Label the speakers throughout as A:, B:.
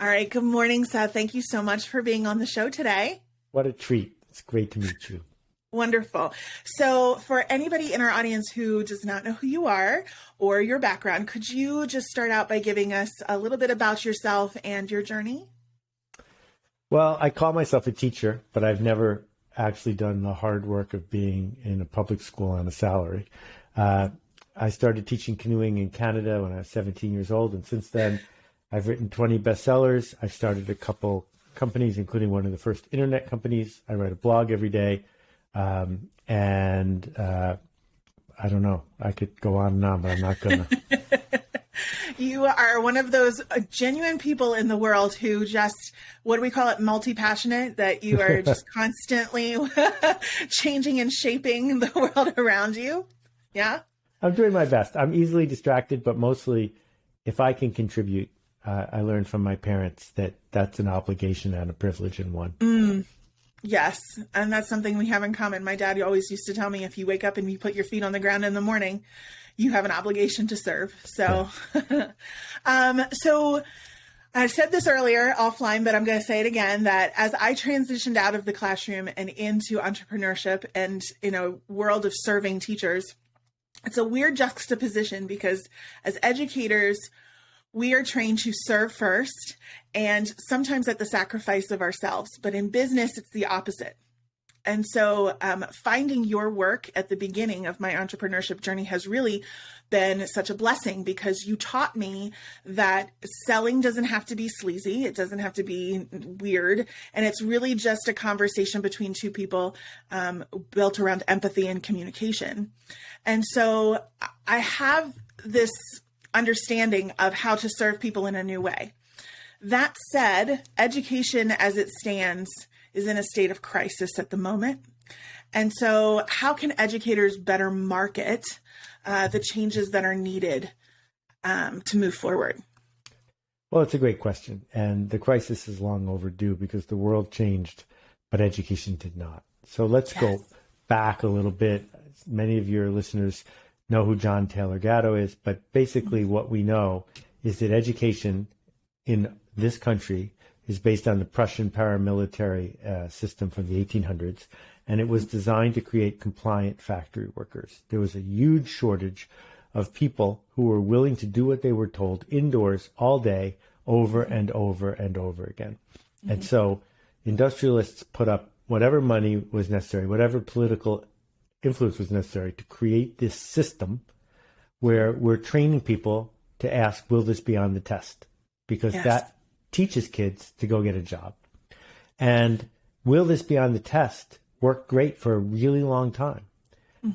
A: All right. Good morning, Seth. Thank you so much for being on the show today.
B: What a treat. It's great to meet you.
A: Wonderful. So for anybody in our audience who does not know who you are or your background, could you just start out by giving us a little bit about yourself and your journey?
B: Well, I call myself a teacher, but I've never actually done the hard work of being in a public school on a salary. I started teaching canoeing in Canada when I was 17 years old, and since then, I've written 20 bestsellers. I've started a couple companies, including one of the first internet companies. I write a blog every day. I don't know. I could go on and on, but I'm not going to.
A: You are one of those genuine people in the world who just, what do we call it, multi-passionate, that you are just constantly changing and shaping the world around you. Yeah?
B: I'm doing my best. I'm easily distracted, but mostly if I can contribute, I learned from my parents that that's an obligation and a privilege in one.
A: Yes. And that's something we have in common. My dad always used to tell me, if you wake up and you put your feet on the ground in the morning, you have an obligation to serve. So, so I said this earlier offline, but I'm going to say it again, that as I transitioned out of the classroom and into entrepreneurship and in a world of serving teachers, it's a weird juxtaposition because as educators, we are trained to serve first and sometimes at the sacrifice of ourselves. But in business, it's the opposite. And so finding your work at the beginning of my entrepreneurship journey has really been such a blessing because you taught me that selling doesn't have to be sleazy. It doesn't have to be weird. And it's really just a conversation between two people built around empathy and communication. And so I have this understanding of how to serve people in a new way. That said, education as it stands is in a state of crisis at the moment. And so how can educators better market the changes that are needed to move forward?
B: Well, it's a great question. And the crisis is long overdue because the world changed, but education did not. So let's go back a little bit. Many of your listeners know who John Taylor Gatto is, but basically what we know is that education in this country is based on the Prussian paramilitary system from the 1800s, and it was designed to create compliant factory workers. There was a huge shortage of people who were willing to do what they were told indoors all day, over and over and over again. And so industrialists put up whatever money was necessary, whatever political influence was necessary to create this system where we're training people to ask, will this be on the test? Because that teaches kids to go get a job. And will this be on the test worked great for a really long time.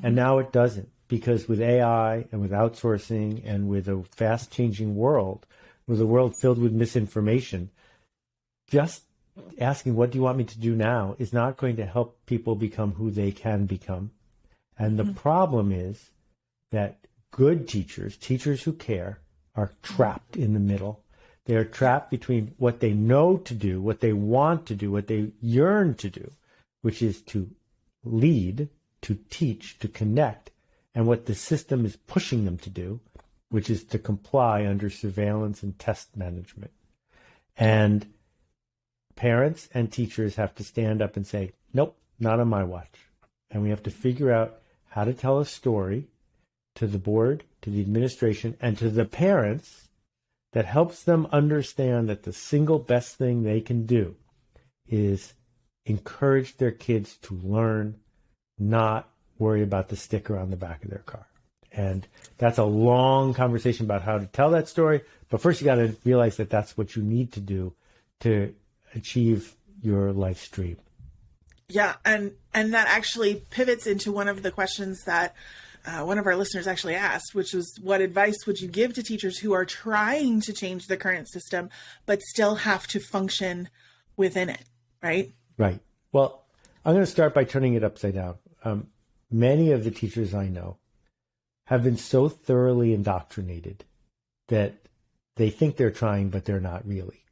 B: And now it doesn't, because with AI and with outsourcing and with a fast changing world, with a world filled with misinformation, just asking, what do you want me to do now, is not going to help people become who they can become. And the problem is that good teachers, teachers who care, are trapped in the middle. They are trapped between what they know to do, what they want to do, what they yearn to do, which is to lead, to teach, to connect, and what the system is pushing them to do, which is to comply under surveillance and test management. And parents and teachers have to stand up and say, nope, not on my watch. And we have to figure out how to tell a story to the board, to the administration, and to the parents that helps them understand that the single best thing they can do is encourage their kids to learn, not worry about the sticker on the back of their car. And that's a long conversation about how to tell that story. But first, you got to realize that that's what you need to do to achieve your life dream.
A: Yeah, and that actually pivots into one of the questions that one of our listeners actually asked, which was, what advice would you give to teachers who are trying to change the current system, but still have to function within it, right?
B: Right. Well, I'm going to start by turning it upside down. Many of the teachers I know have been so thoroughly indoctrinated that they think they're trying, but they're not really.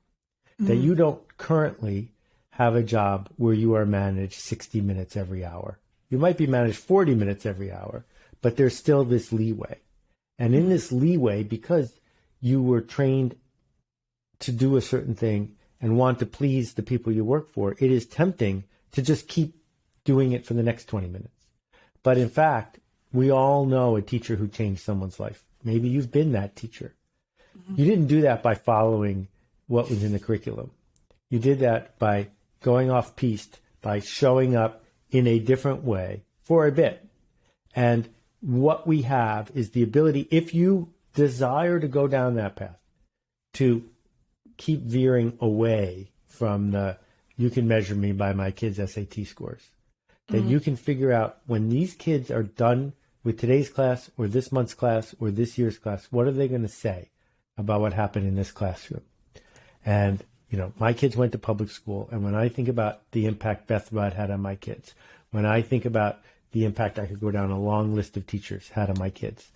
B: That you don't currently have a job where you are managed 60 minutes every hour. You might be managed 40 minutes every hour, but there's still this leeway. And in this leeway, because you were trained to do a certain thing and want to please the people you work for, it is tempting to just keep doing it for the next 20 minutes. But in fact, we all know a teacher who changed someone's life. Maybe you've been that teacher. You didn't do that by following what was in the curriculum. You did that by going off piste, by showing up in a different way for a bit. And what we have is the ability, if you desire to go down that path, to keep veering away from the, you can measure me by my kids' SAT scores. That you can figure out when these kids are done with today's class or this month's class or this year's class, what are they going to say about what happened in this classroom? And, you know, my kids went to public school. And when I think about the impact Beth Rudd had on my kids, when I think about the impact, I could go down a long list of teachers had on my kids.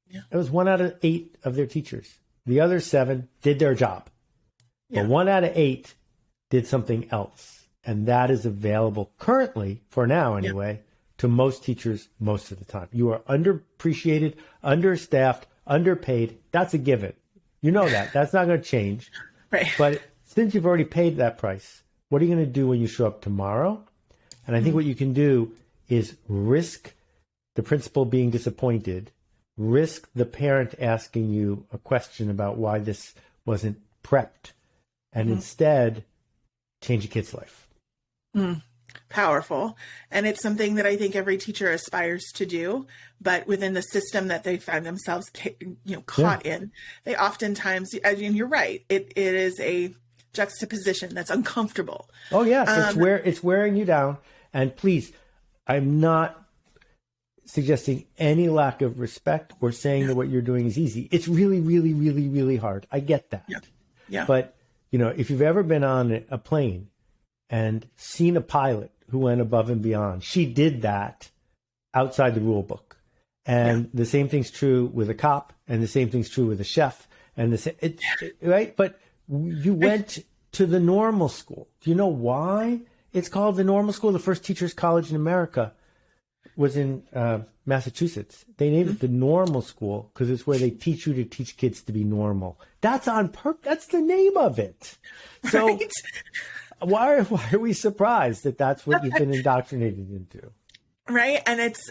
B: Yeah. It was 1 out of 8 of their teachers. The other 7 did their job. Yeah. But 1 out of 8 did something else. And that is available currently, for now anyway, to most teachers most of the time. You are underappreciated, understaffed, underpaid. That's a given. You know that. That's not going to change.
A: Right.
B: But since you've already paid that price, what are you going to do when you show up tomorrow? And I think what you can do is risk the principal being disappointed, risk the parent asking you a question about why this wasn't prepped, and instead change a kid's life.
A: Powerful. And it's something that I think every teacher aspires to do, but within the system that they find themselves, caught in, they oftentimes, and you're right, it is a juxtaposition that's uncomfortable.
B: Oh yeah. It's wearing you down. And please, I'm not suggesting any lack of respect or saying that what you're doing is easy. It's really, really, really, really hard. I get that.
A: Yeah.
B: But, you know, if you've ever been on a plane and seen a pilot who went above and beyond, she did that outside the rule book. And the same thing's true with a cop, and the same thing's true with a chef, and right? But you went to the normal school. Do you know why it's called the normal school? The first teachers college in America was in Massachusetts. They named it the normal school because it's where they teach you to teach kids to be normal. That's on purpose. That's the name of it. So right? Why are we surprised that that's what you've been indoctrinated into?
A: Right. And it's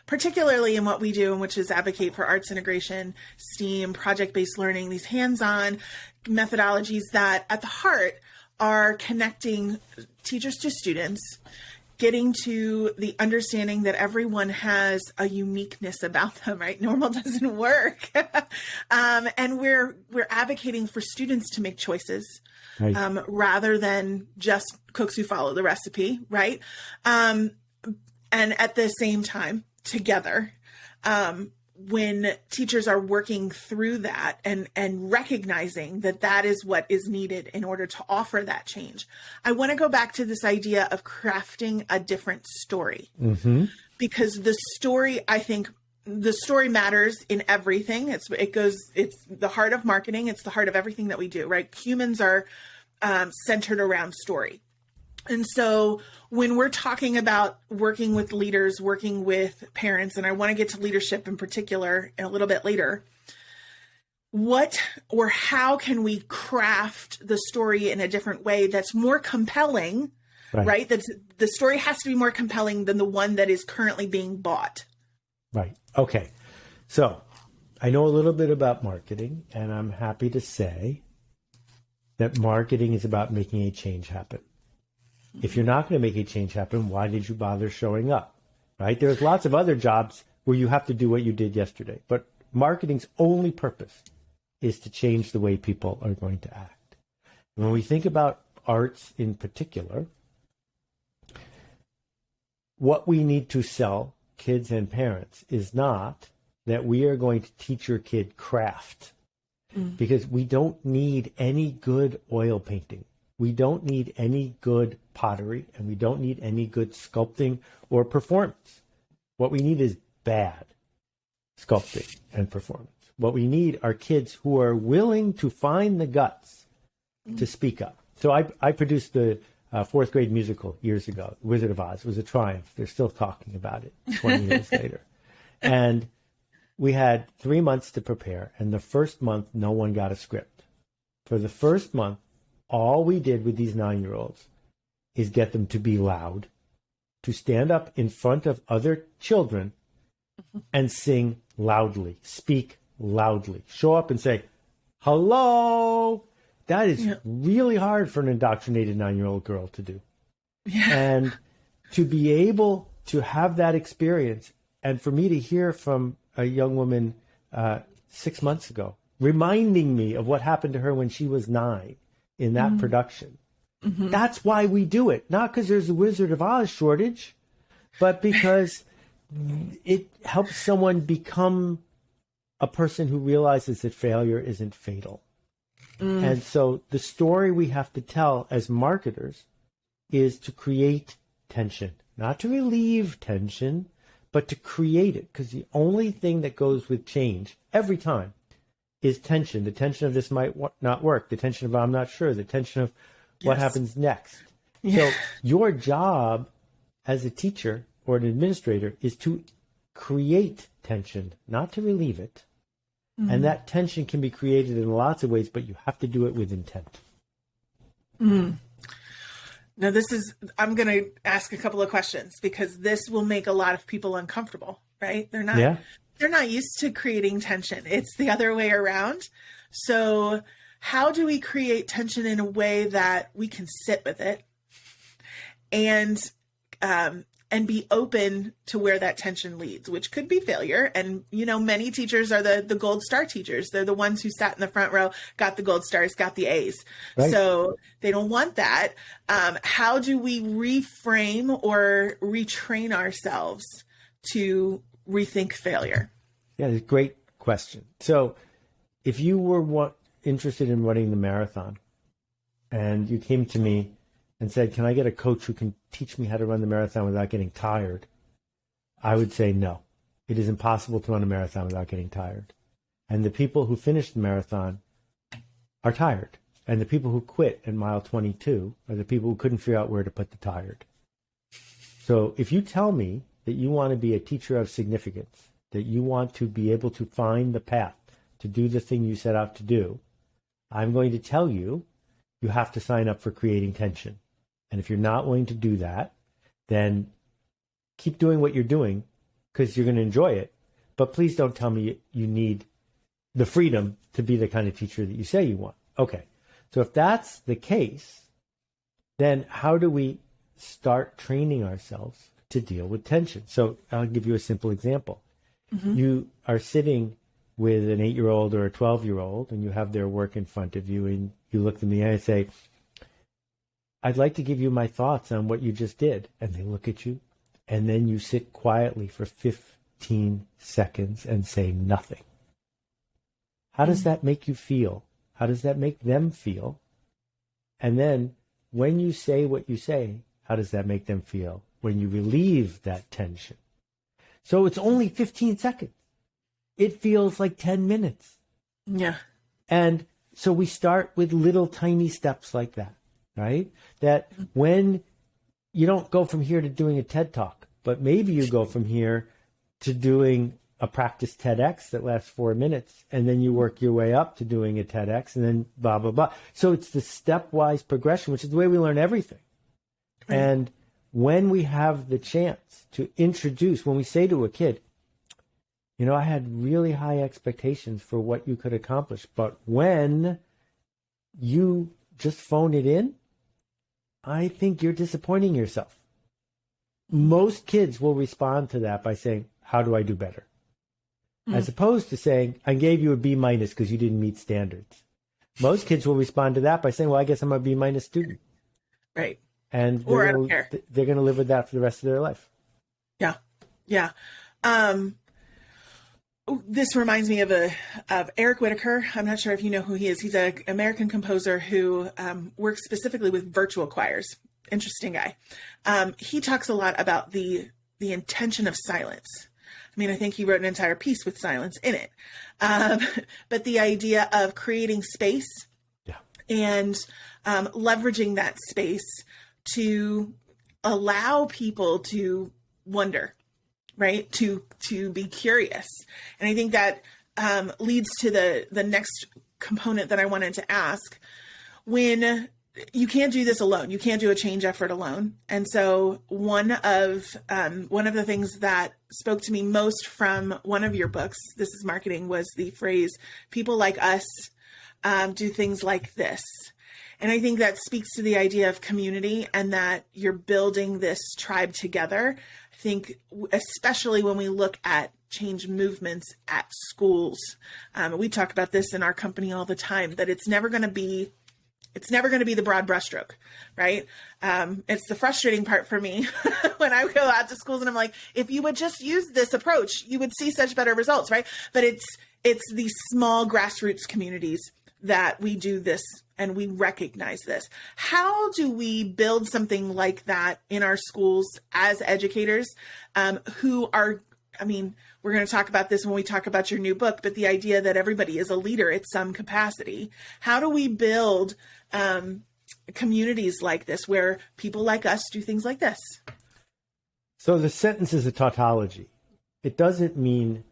A: particularly in what we do, which is advocate for arts integration, STEAM, project-based learning, these hands-on methodologies that at the heart are connecting teachers to students, getting to the understanding that everyone has a uniqueness about them, right? Normal doesn't work. And we're advocating for students to make choices. Right. Rather than just cooks who follow the recipe, right? And at the same time, together, when teachers are working through that and recognizing that that is what is needed in order to offer that change. I want to go back to this idea of crafting a different story, because the story, I think, the story matters in everything. It's the heart of marketing. It's the heart of everything that we do, right? Humans are centered around story. And so when we're talking about working with leaders, working with parents, and I want to get to leadership in particular a little bit later, what or how can we craft the story in a different way that's more compelling, right? That's, the story has to be more compelling than the one that is currently being bought.
B: Right. Okay. So I know a little bit about marketing, and I'm happy to say that marketing is about making a change happen. If you're not going to make a change happen, why did you bother showing up? Right? There's lots of other jobs where you have to do what you did yesterday, but marketing's only purpose is to change the way people are going to act. And when we think about arts in particular, what we need to sell kids and parents is not that we are going to teach your kid craft, because we don't need any good oil painting. We don't need any good pottery, and we don't need any good sculpting or performance. What we need is bad sculpting and performance. What we need are kids who are willing to find the guts to speak up. So I produced the fourth grade musical years ago, Wizard of Oz. It was a triumph. They're still talking about it 20 years later. And we had 3 months to prepare. And the first month, no one got a script. for the first month, all we did with these 9-year-olds is get them to be loud, to stand up in front of other children and sing loudly, speak loudly, show up and say, hello. That is really hard for an indoctrinated 9-year-old girl to do. Yeah. And to be able to have that experience, and for me to hear from a young woman 6 months ago, reminding me of what happened to her when she was 9 in that production. Mm-hmm. That's why we do it. Not because there's a Wizard of Oz shortage, but because it helps someone become a person who realizes that failure isn't fatal. And so the story we have to tell as marketers is to create tension, not to relieve tension, but to create it. Because the only thing that goes with change every time is tension. The tension of this might not work. The tension of I'm not sure. The tension of what happens next. Yeah. So your job as a teacher or an administrator is to create tension, not to relieve it. And that tension can be created in lots of ways, but you have to do it with intent.
A: Now, I'm going to ask a couple of questions because this will make a lot of people uncomfortable, right? They're not used to creating tension. It's the other way around. So how do we create tension in a way that we can sit with it and be open to where that tension leads, which could be failure. And, many teachers are the gold star teachers. They're the ones who sat in the front row, got the gold stars, got the A's. Right. So they don't want that. How do we reframe or retrain ourselves to rethink failure?
B: Yeah, that's a great question. So if you were interested in running the marathon and you came to me and said, can I get a coach who can teach me how to run the marathon without getting tired? I would say no. It is impossible to run a marathon without getting tired. And the people who finish the marathon are tired. And the people who quit at mile 22 are the people who couldn't figure out where to put the tired. So if you tell me that you want to be a teacher of significance, that you want to be able to find the path to do the thing you set out to do, I'm going to tell you, you have to sign up for creating tension. And if you're not willing to do that, then keep doing what you're doing because you're going to enjoy it. But please don't tell me you need the freedom to be the kind of teacher that you say you want. Okay. So if that's the case, then how do we start training ourselves to deal with tension? So I'll give you a simple example. Mm-hmm. You are sitting with an 8-year-old or a 12-year-old and you have their work in front of you and you look them in the eye and say, I'd like to give you my thoughts on what you just did. And they look at you and then you sit quietly for 15 seconds and say nothing. How does that make you feel? How does that make them feel? And then when you say what you say, how does that make them feel when you relieve that tension? So it's only 15 seconds. It feels like 10 minutes.
A: Yeah.
B: And so we start with little tiny steps like that, right? That when you don't go from here to doing a TED Talk, but maybe you go from here to doing a practice TEDx that lasts 4 minutes, and then you work your way up to doing a TEDx, and then blah, blah, blah. So it's the stepwise progression, which is the way we learn everything. Right. And when we have the chance to introduce, when we say to a kid, I had really high expectations for what you could accomplish, but when you just phone it in, I think you're disappointing yourself. Most kids will respond to that by saying, how do I do better? As opposed to saying, I gave you a B- because you didn't meet standards. Most kids will respond to that by saying, well, I guess I'm a B- student.
A: Right.
B: And
A: or I don't care.
B: They're going to live with that for the rest of their life.
A: Yeah. Yeah. This reminds me of Eric Whitaker. I'm not sure if you know who he is. He's an American composer who works specifically with virtual choirs. Interesting guy. He talks a lot about the intention of silence. I mean, I think he wrote an entire piece with silence in it. But the idea of creating space and leveraging that space to allow people to wonder, right? To be curious. And I think that leads to the next component that I wanted to ask. When you can't do this alone, you can't do a change effort alone. And so one of the things that spoke to me most from one of your books, This is Marketing, was the phrase, people like us do things like this. And I think that speaks to the idea of community and that you're building this tribe together. I think especially when we look at change movements at schools, we talk about this in our company all the time, that it's never going to be the broad brushstroke, right? It's the frustrating part for me when I go out to schools and I'm like, if you would just use this approach, you would see such better results, right? But it's these small grassroots communities that we do this and we recognize this. How do we build something like that in our schools as educators who are, we're going to talk about this when we talk about your new book, but the idea that everybody is a leader at some capacity. How do we build communities like this where people like us do things like this?
B: So the sentence is a tautology. It doesn't mean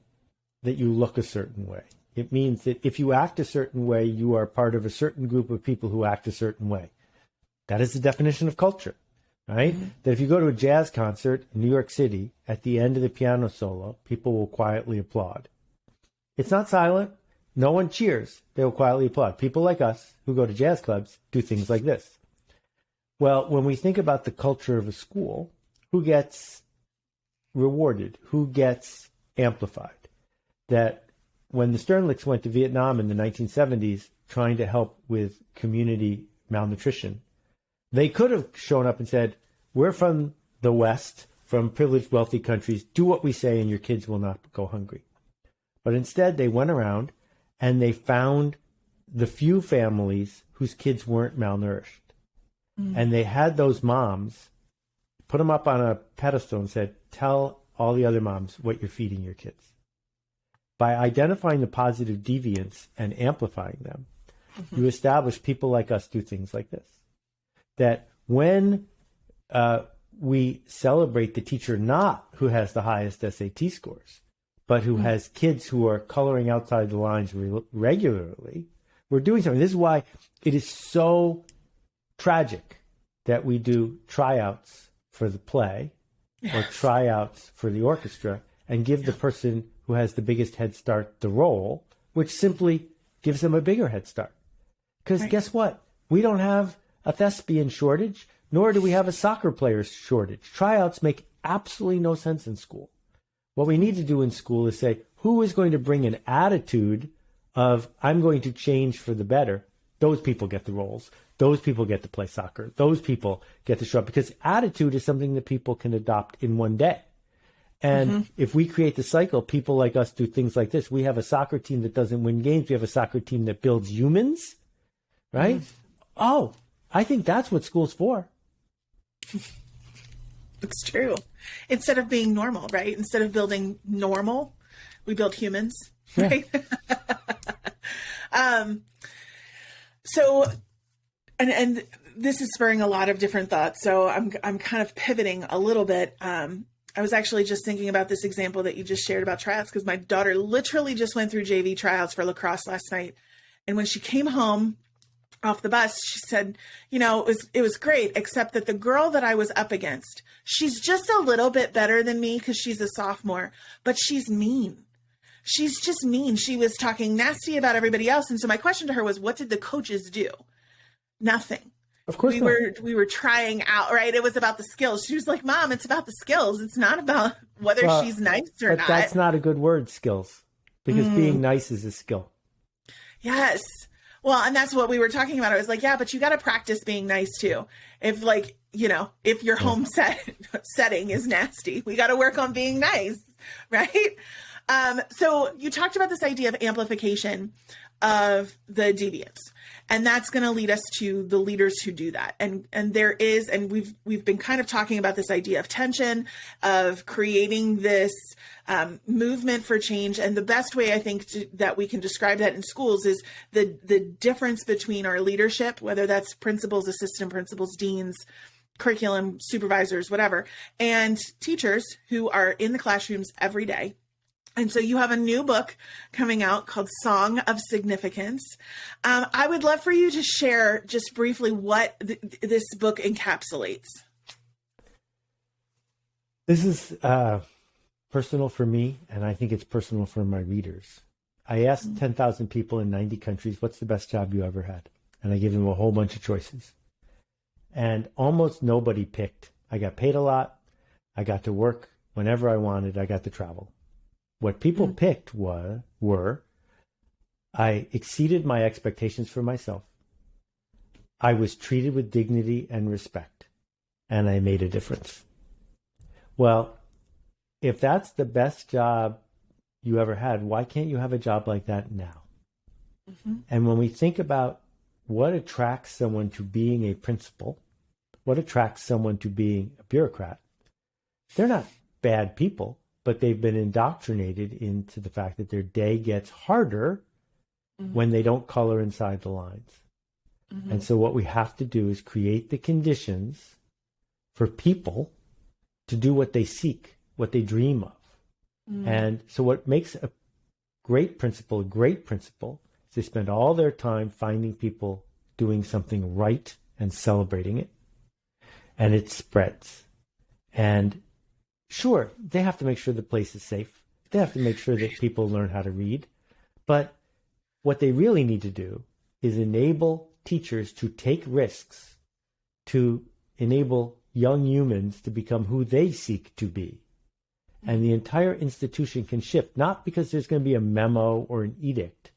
B: that you look a certain way. It means that if you act a certain way, you are part of a certain group of people who act a certain way. That is the definition of culture, right? Mm-hmm. That if you go to a jazz concert in New York City, at the end of the piano solo, people will quietly applaud. It's not silent. No one cheers. They will quietly applaud. People like us who go to jazz clubs do things like this. Well, when we think about the culture of a school, who gets rewarded? Who gets amplified? That when the Sternlichs went to Vietnam in the 1970s trying to help with community malnutrition, they could have shown up and said, we're from the West, from privileged, wealthy countries. Do what we say and your kids will not go hungry. But instead, they went around and they found the few families whose kids weren't malnourished. Mm. And they had those moms, put them up on a pedestal and said, tell all the other moms what you're feeding your kids. By identifying the positive deviants and amplifying them, mm-hmm. you establish people like us do things like this. That when we celebrate the teacher not who has the highest SAT scores, but who mm-hmm. has kids who are coloring outside the lines regularly, we're doing something. This is why it is so tragic that we do tryouts for the play or tryouts for the orchestra and give the person who has the biggest head start the role, which simply gives them a bigger head start. Because guess what? We don't have a thespian shortage, nor do we have a soccer player shortage. Tryouts make absolutely no sense in school. What we need to do in school is say, who is going to bring an attitude of, I'm going to change for the better? Those people get the roles. Those people get to play soccer. Those people get to show up. Because attitude is something that people can adopt in one day. And mm-hmm. if we create the cycle, people like us do things like this. We have a soccer team that doesn't win games. We have a soccer team that builds humans, right? Mm-hmm. Oh, I think that's what school's for.
A: It's true. Instead of being normal, right? Instead of building normal, we build humans, right? Yeah. So, and this is spurring a lot of different thoughts. So I'm kind of pivoting a little bit. I was actually just thinking about this example that you just shared about tryouts because my daughter literally just went through JV tryouts for lacrosse last night. And when she came home off the bus, she said, it was great, except that the girl that I was up against, she's just a little bit better than me because she's a sophomore, but she's mean. She's just mean. She was talking nasty about everybody else. And so my question to her was, what did the coaches do? Nothing.
B: Of course
A: we were trying out, right? It was about the skills. She was like, Mom, it's about the skills. It's not about whether she's nice or not.
B: But that's not a good word, skills, because being nice is a skill.
A: Yes. Well, and that's what we were talking about. I was like, yeah, but you got to practice being nice too. If if your home setting is nasty, we got to work on being nice, right? So you talked about this idea of amplification of the deviance, and that's going to lead us to the leaders who do that. And there is, and we've been kind of talking about this idea of tension, of creating this movement for change. And the best way I think that we can describe that in schools is the difference between our leadership, whether that's principals, assistant principals, deans, curriculum supervisors, whatever, and teachers who are in the classrooms every day. And so you have a new book coming out called Song of Significance. I would love for you to share just briefly what this book encapsulates.
B: This is personal for me, and I think it's personal for my readers. I asked 10,000 people in 90 countries, what's the best job you ever had? And I gave them a whole bunch of choices. And almost nobody picked. I got paid a lot. I got to work whenever I wanted. I got to travel. What people picked were I exceeded my expectations for myself. I was treated with dignity and respect, and I made a difference. Well, if that's the best job you ever had, why can't you have a job like that now? And when we think about what attracts someone to being a principal, what attracts someone to being a bureaucrat, they're not bad people, but they've been indoctrinated into the fact that their day gets harder when they don't color inside the lines. And so what we have to do is create the conditions for people to do what they seek, what they dream of. And so what makes a great principal is they spend all their time finding people doing something right and celebrating it. And it spreads. And sure, they have to make sure the place is safe. They have to make sure that people learn how to read. But what they really need to do is enable teachers to take risks, to enable young humans to become who they seek to be. And the entire institution can shift, not because there's going to be a memo or an edict,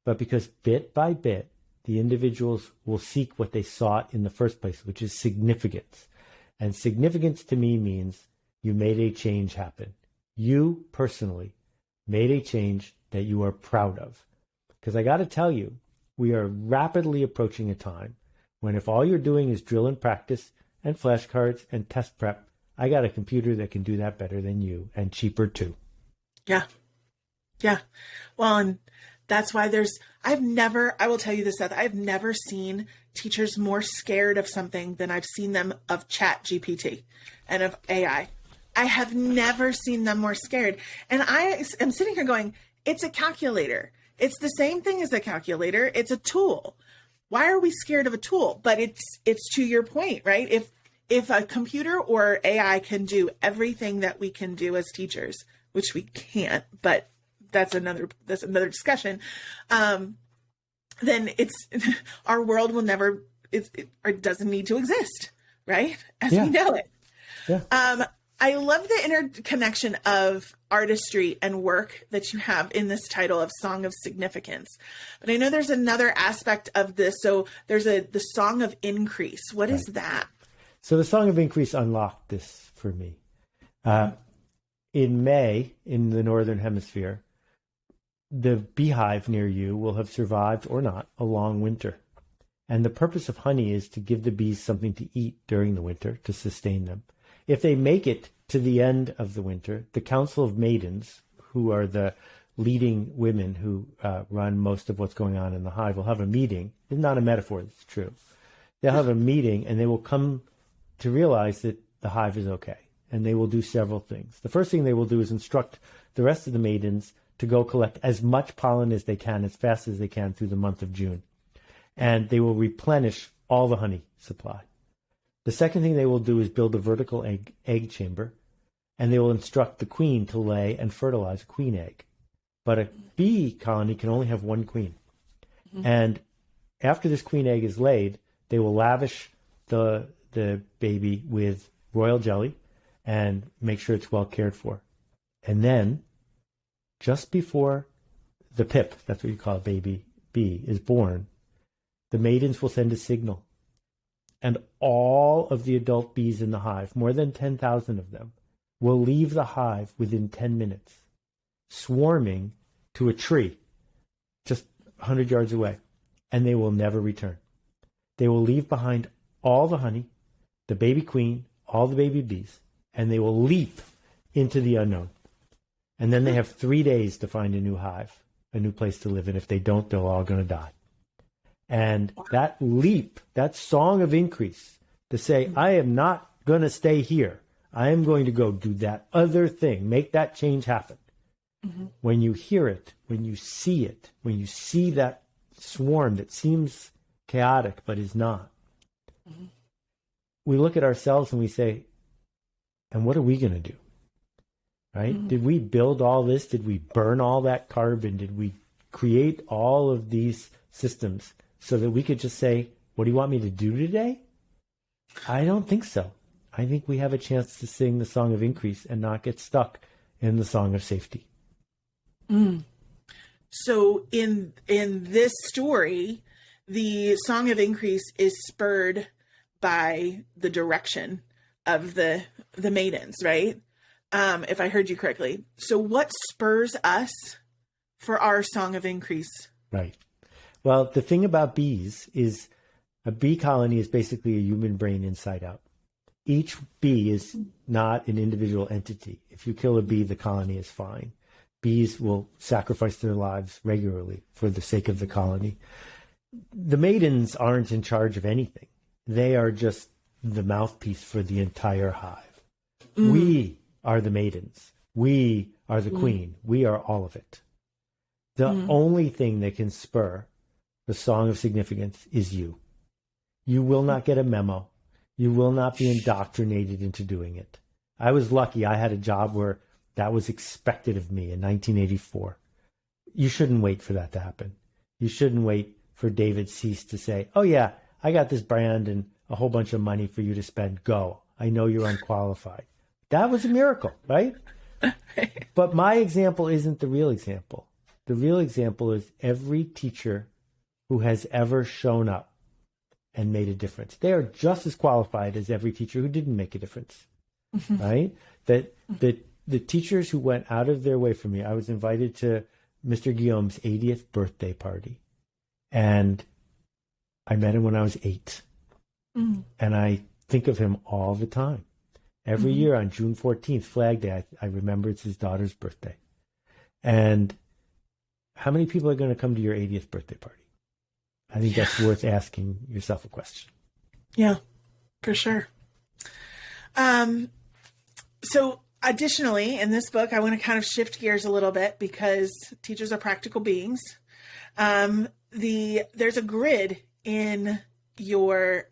B: but because bit by bit, the individuals will seek what they sought in the first place, which is significance. And significance to me means you made a change happen. You personally made a change that you are proud of. Because I got to tell you, we are rapidly approaching a time when if all you're doing is drill and practice and flashcards and test prep, I got a computer that can do that better than you and cheaper too.
A: Yeah. Yeah. Well, and that's why I will tell you this, Seth, I've never seen teachers more scared of something than I've seen them of Chat GPT and of AI. I have never seen them more scared. And I am sitting here going, it's a calculator. It's the same thing as a calculator. It's a tool. Why are we scared of a tool? But it's to your point, right? If a computer or AI can do everything that we can do as teachers, which we can't, but that's another discussion, then our world will never, it doesn't need to exist, right? As we know it. Yeah. I love the interconnection of artistry and work that you have in this title of Song of Significance. But I know there's another aspect of this. So there's the Song of Increase. What is that?
B: So the Song of Increase unlocked this for me. In May, in the Northern Hemisphere, the beehive near you will have survived or not a long winter. And the purpose of honey is to give the bees something to eat during the winter to sustain them. If they make it to the end of the winter, the Council of Maidens, who are the leading women who run most of what's going on in the hive, will have a meeting. It's not a metaphor, it's true. They'll have a meeting and they will come to realize that the hive is okay. And they will do several things. The first thing they will do is instruct the rest of the maidens to go collect as much pollen as they can, as fast as they can through the month of June. And they will replenish all the honey supply. The second thing they will do is build a vertical egg chamber, and they will instruct the queen to lay and fertilize a queen egg. But a bee colony can only have one queen. And after this queen egg is laid, they will lavish the baby with royal jelly and make sure it's well cared for. And then, just before the pip, that's what you call a baby bee, is born, the maidens will send a signal. And all of the adult bees in the hive, more than 10,000 of them, will leave the hive within 10 minutes, swarming to a tree just 100 yards away, and they will never return. They will leave behind all the honey, the baby queen, all the baby bees, and they will leap into the unknown. And then they have 3 days to find a new hive, a new place to live. And if they don't, they're all going to die. And that leap, that song of increase, to say, I am not going to stay here. I am going to go do that other thing, make that change happen. When you hear it, when you see it, when you see that swarm that seems chaotic but is not, we look at ourselves and we say, and what are we going to do? Right? Did we build all this? Did we burn all that carbon? Did we create all of these systems so that we could just say, what do you want me to do today? I don't think so. I think we have a chance to sing the song of increase and not get stuck in the song of safety.
A: So in this story, the song of increase is spurred by the direction of the maidens, right? If I heard you correctly. So what spurs us for our song of increase?
B: Right. Well, the thing about bees is a bee colony is basically a human brain inside out. Each bee is not an individual entity. If you kill a bee, the colony is fine. Bees will sacrifice their lives regularly for the sake of the colony. The maidens aren't in charge of anything. They are just the mouthpiece for the entire hive. We are the maidens. We are the queen. We are all of it. The only thing that can spur the song of significance is you. You will not get a memo. You will not be indoctrinated into doing it. I was lucky. I had a job where that was expected of me in 1984. You shouldn't wait for that to happen. You shouldn't wait for David Cease to say, oh yeah, I got this brand and a whole bunch of money for you to spend. Go. I know you're unqualified. That was a miracle, right? But my example isn't the real example. The real example is every teacher who has ever shown up and made a difference. They are just as qualified as every teacher who didn't make a difference, right? That the teachers who went out of their way for me, I was invited to Mr. Guillaume's 80th birthday party. And I met him when I was 8. And I think of him all the time. Every year on June 14th, Flag Day, I remember it's his daughter's birthday. And how many people are going to come to your 80th birthday party? I think that's worth asking yourself a question.
A: Yeah, for sure. So additionally, in this book, I want to kind of shift gears a little bit because teachers are practical beings. There's a grid in your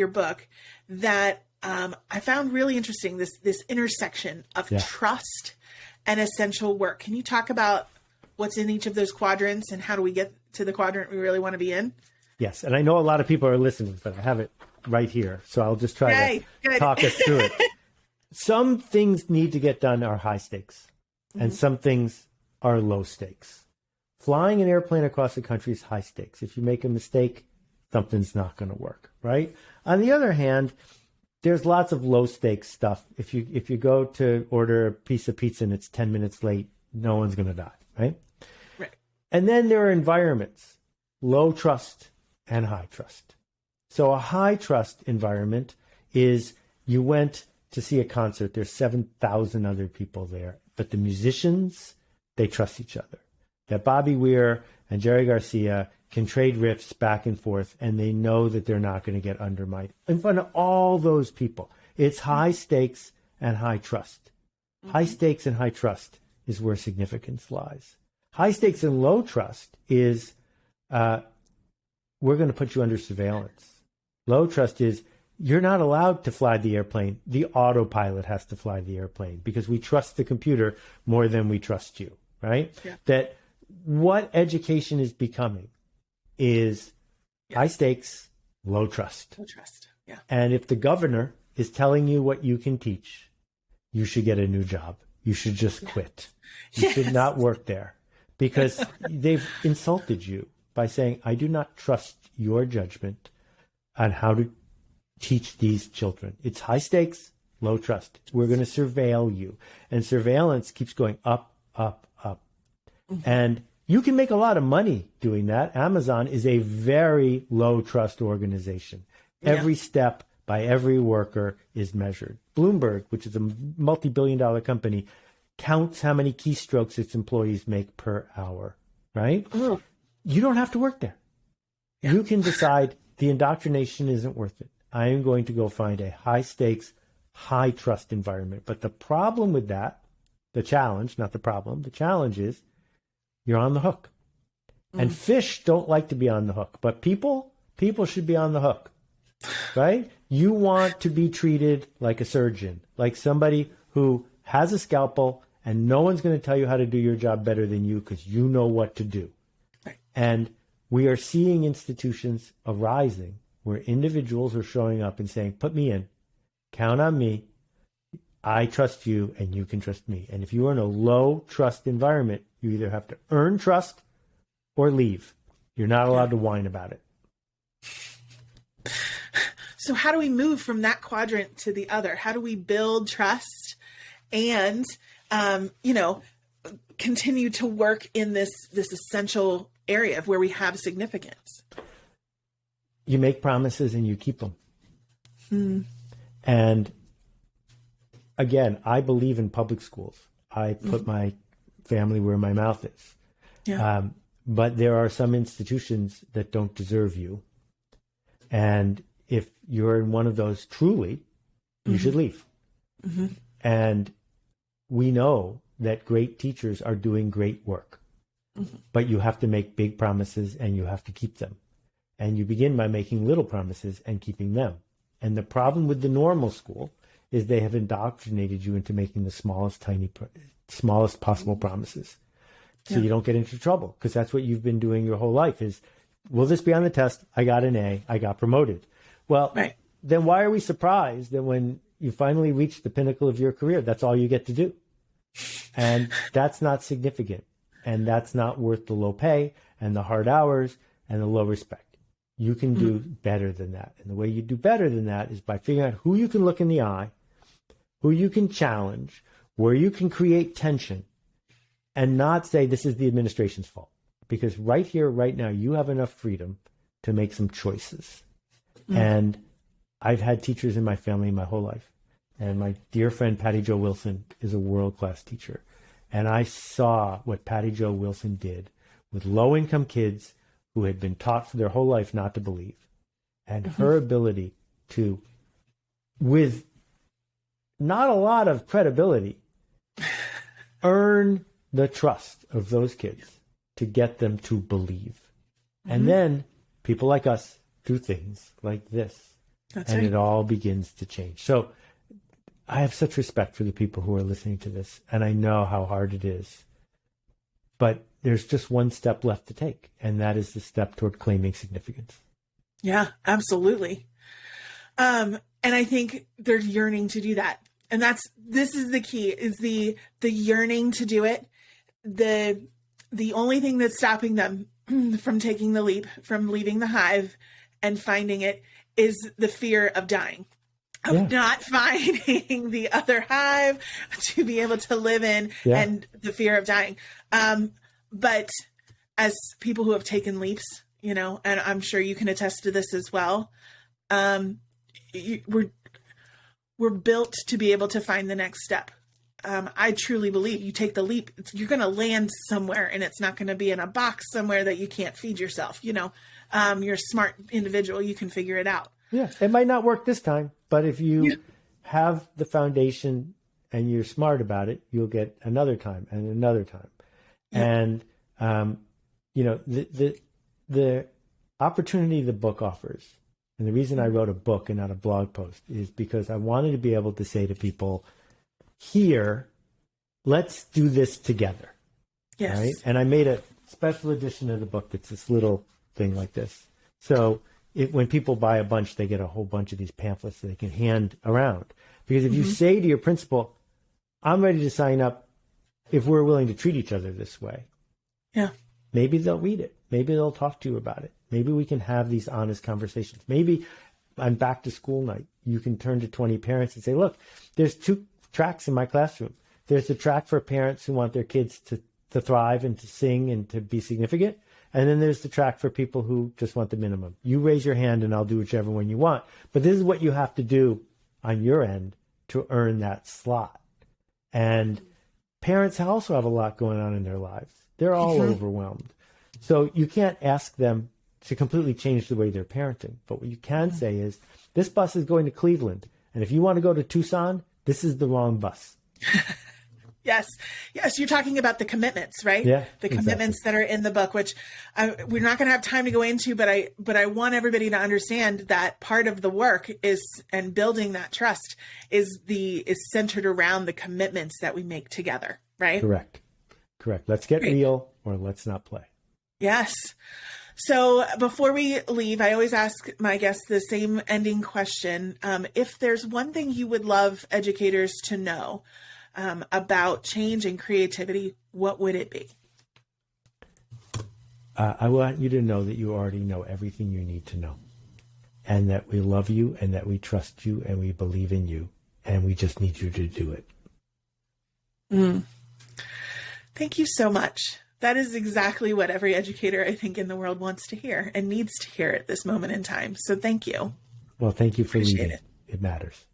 A: book that I found really interesting. This intersection of trust and essential work. Can you talk about what's in each of those quadrants and how do we get to the quadrant we really want to be in?
B: Yes, and I know a lot of people are listening, but I have it right here, so I'll just try to talk us through it. Some things need to get done are high stakes, and some things are low stakes. Flying an airplane across the country is high stakes. If you make a mistake, something's not going to work, right? On the other hand, there's lots of low stakes stuff. If you go to order a piece of pizza and it's 10 minutes late, no one's going to die, right?
A: Right.
B: And then there are environments, low trust and high trust. So a high trust environment is you went to see a concert. There's 7,000 other people there, but the musicians, they trust each other. That Bobby Weir and Jerry Garcia can trade riffs back and forth, and they know that they're not going to get undermined in front of all those people. It's high stakes and high trust. High stakes and high trust is where significance lies. High stakes and low trust is we're going to put you under surveillance. Low trust is you're not allowed to fly the airplane. The autopilot has to fly the airplane because we trust the computer more than we trust you, right? Yeah. That what education is becoming is high stakes, low trust.
A: Low trust, yeah.
B: And if the governor is telling you what you can teach, you should get a new job. You should just quit. You should not work there because they've insulted you by saying, I do not trust your judgment on how to teach these children. It's high stakes, low trust. We're going to surveil you. And surveillance keeps going up, up, up. And you can make a lot of money doing that. Amazon is a very low trust organization. Every step by every worker is measured. Bloomberg, which is a multi-billion-dollar company, counts how many keystrokes its employees make per hour, right? You don't have to work there. You can decide the indoctrination isn't worth it. I am going to go find a high stakes, high trust environment. But the problem with that the challenge, not the problem. The challenge is you're on the hook. And fish don't like to be on the hook, but people should be on the hook, right? You want to be treated like a surgeon, like somebody who has a scalpel and no one's going to tell you how to do your job better than you because you know what to do.
A: Right.
B: And we are seeing institutions arising where individuals are showing up and saying, put me in, count on me, I trust you and you can trust me. And if you are in a low trust environment, you either have to earn trust or leave. You're not allowed to whine about it.
A: So how do we move from that quadrant to the other? How do we build trust and, continue to work in this essential area of where we have significance?
B: You make promises and you keep them. And again, I believe in public schools. I put my family where my mouth is.
A: Yeah.
B: But there are some institutions that don't deserve you. And if you're in one of those truly, you should leave. And we know that great teachers are doing great work. But you have to make big promises and you have to keep them. And you begin by making little promises and keeping them. And the problem with the normal school is they have indoctrinated you into making the smallest possible promises. So you don't get into trouble, because that's what you've been doing your whole life is, will this be on the test? I got an A, I got promoted. Well, then why are we surprised that when you finally reach the pinnacle of your career, that's all you get to do? And that's not significant. And that's not worth the low pay and the hard hours and the low respect. You can do better than that. And the way you do better than that is by figuring out who you can look in the eye, who you can challenge, where you can create tension, and not say this is the administration's fault. Because right here, right now, you have enough freedom to make some choices. And I've had teachers in my family my whole life. And my dear friend Patty Jo Wilson is a world-class teacher. And I saw what Patty Jo Wilson did with low-income kids who had been taught for their whole life not to believe. And her ability to, with not a lot of credibility, earn the trust of those kids to get them to believe. And then people like us do things like this. And it all begins to change. So I have such respect for the people who are listening to this, and I know how hard it is. But there's just one step left to take, and that is the step toward claiming significance. Yeah, absolutely. And I think they're yearning to do that. And this is the key, is the yearning to do it. The only thing that's stopping them from taking the leap, from leaving the hive and finding it, is the fear of dying, of not finding the other hive to be able to live in, and the fear of dying. But as people who have taken leaps, and I'm sure you can attest to this as well, we're built to be able to find the next step. I truly believe you take the leap, you're going to land somewhere, and it's not going to be in a box somewhere that you can't feed yourself. You're a smart individual. You can figure it out. Yeah. It might not work this time, but if you have the foundation and you're smart about it, you'll get another time and another time. Yeah. And, the opportunity the book offers, and the reason I wrote a book and not a blog post, is because I wanted to be able to say to people, here, let's do this together. Yes. Right? And I made a special edition of the book that's this little thing like this. So when people buy a bunch, they get a whole bunch of these pamphlets that they can hand around. Because if you say to your principal, I'm ready to sign up if we're willing to treat each other this way, maybe they'll read it. Maybe they'll talk to you about it. Maybe we can have these honest conversations. Maybe on back to school night, you can turn to 20 parents and say, look, there's 2 tracks in my classroom. There's a track for parents who want their kids to thrive and to sing and to be significant. And then there's the track for people who just want the minimum. You raise your hand and I'll do whichever one you want. But this is what you have to do on your end to earn that slot. And parents also have a lot going on in their lives. They're all overwhelmed. So you can't ask them to completely change the way they're parenting. But what you can say is, this bus is going to Cleveland. And if you want to go to Tucson, this is the wrong bus.
A: Yes. Yes. You're talking about the commitments, right?
B: Yeah,
A: the commitments that are in the book, which we're not going to have time to go into, but I want everybody to understand that part of the work is, and building that trust is centered around the commitments that we make together, right?
B: Correct. Let's get real, or let's not play.
A: Yes. So before we leave, I always ask my guests the same ending question. If there's one thing you would love educators to know about change and creativity, what would it be?
B: I want you to know that you already know everything you need to know, and that we love you, and that we trust you, and we believe in you, and we just need you to do it.
A: Thank you so much. That is exactly what every educator, I think, in the world wants to hear and needs to hear at this moment in time. So thank you.
B: Well, thank you for
A: Appreciate
B: leading. It matters.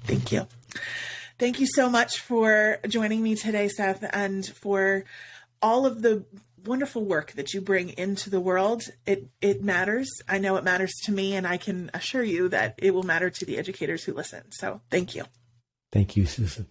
A: Thank you. Thank you so much for joining me today, Seth, and for all of the wonderful work that you bring into the world. It matters. I know it matters to me, and I can assure you that it will matter to the educators who listen. So thank you.
B: Thank you, Susan.